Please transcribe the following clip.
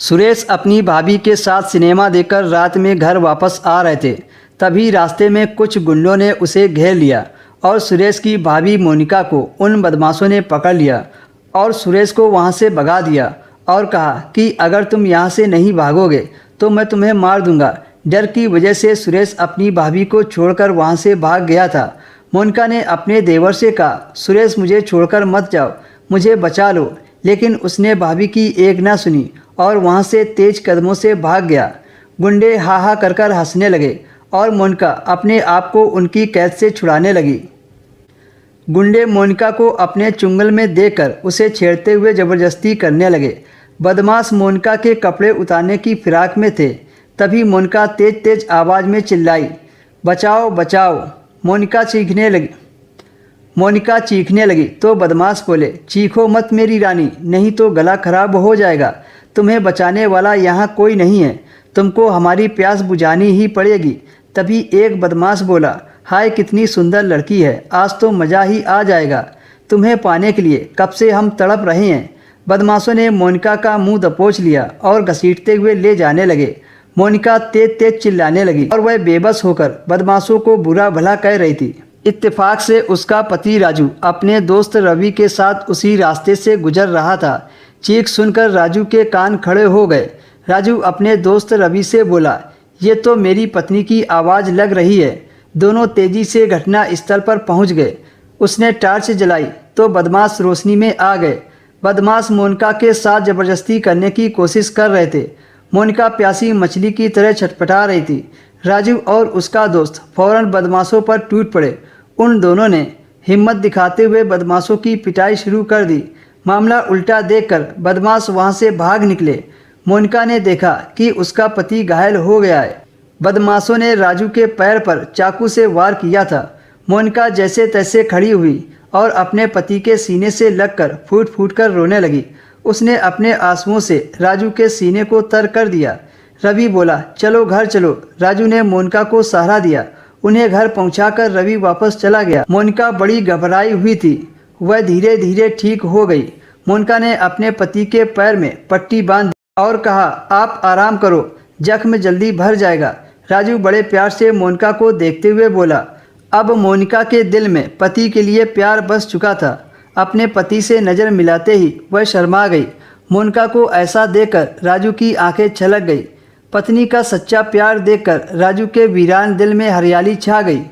सुरेश अपनी भाभी के साथ सिनेमा देखकर रात में घर वापस आ रहे थे। तभी रास्ते में कुछ गुंडों ने उसे घेर लिया और सुरेश की भाभी मोनिका को उन बदमाशों ने पकड़ लिया और सुरेश को वहां से भगा दिया और कहा कि अगर तुम यहां से नहीं भागोगे तो मैं तुम्हें मार दूंगा। डर की वजह से सुरेश अपनी भाभी को छोड़कर वहां से भाग गया था। मोनिका ने अपने देवर से कहा, सुरेश मुझे छोड़कर मत जाओ, मुझे बचा लो। लेकिन उसने भाभी की एक ना सुनी और वहां से तेज कदमों से भाग गया। गुंडे हा हा कर हंसने लगे और मोनिका अपने आप को उनकी कैद से छुड़ाने लगी। गुंडे मोनिका को अपने चुंगल में देखकर उसे छेड़ते हुए ज़बरदस्ती करने लगे। बदमाश मोनिका के कपड़े उतारने की फिराक में थे। तभी मोनिका तेज तेज आवाज़ में चिल्लाई, बचाओ बचाओ। मोनिका चीखने लगी तो बदमाश बोले, चीखो मत मेरी रानी, नहीं तो गला खराब हो जाएगा। तुम्हें बचाने वाला यहाँ कोई नहीं है, तुमको हमारी प्यास बुझानी ही पड़ेगी। तभी एक बदमाश बोला, हाय कितनी सुंदर लड़की है, आज तो मज़ा ही आ जाएगा। तुम्हें पाने के लिए कब से हम तड़प रहे हैं। बदमाशों ने मोनिका का मुंह दबोच लिया और घसीटते हुए ले जाने लगे। मोनिका तेज तेज चिल्लाने लगी और वह बेबस होकर बदमाशों को बुरा भला कह रही थी। इत्तेफाक से उसका पति राजू अपने दोस्त रवि के साथ उसी रास्ते से गुजर रहा था। चीख सुनकर राजू के कान खड़े हो गए। राजू अपने दोस्त रवि से बोला, ये तो मेरी पत्नी की आवाज़ लग रही है। दोनों तेजी से घटना स्थल पर पहुंच गए। उसने टार्च जलाई तो बदमाश रोशनी में आ गए। बदमाश मोनिका के साथ ज़बरदस्ती करने की कोशिश कर रहे थे। मोनिका प्यासी मछली की तरह छटपटा रही थी। राजू और उसका दोस्त फौरन बदमाशों पर टूट पड़े। उन दोनों ने हिम्मत दिखाते हुए बदमाशों की पिटाई शुरू कर दी। मामला उल्टा देखकर बदमाश वहां से भाग निकले। मोनिका ने देखा कि उसका पति घायल हो गया है। बदमाशों ने राजू के पैर पर चाकू से वार किया था। मोनिका जैसे तैसे खड़ी हुई और अपने पति के सीने से लगकर फूट फूट कर रोने लगी। उसने अपने आंसुओं से राजू के सीने को तर कर दिया। रवि बोला, चलो घर चलो। राजू ने मोनिका को सहारा दिया। उन्हें घर पहुंचाकर रवि वापस चला गया। मोनिका बड़ी घबराई हुई थी। वह धीरे धीरे ठीक हो गई। मोनिका ने अपने पति के पैर में पट्टी बांध दी और कहा, आप आराम करो, जख्म जल्दी भर जाएगा। राजू बड़े प्यार से मोनिका को देखते हुए बोला। अब मोनिका के दिल में पति के लिए प्यार बस चुका था। अपने पति से नज़र मिलाते ही वह शर्मा गई। मोनिका को ऐसा देखकर राजू की आंखें छलक गई। पत्नी का सच्चा प्यार देखकर राजू के वीरान दिल में हरियाली छा गई।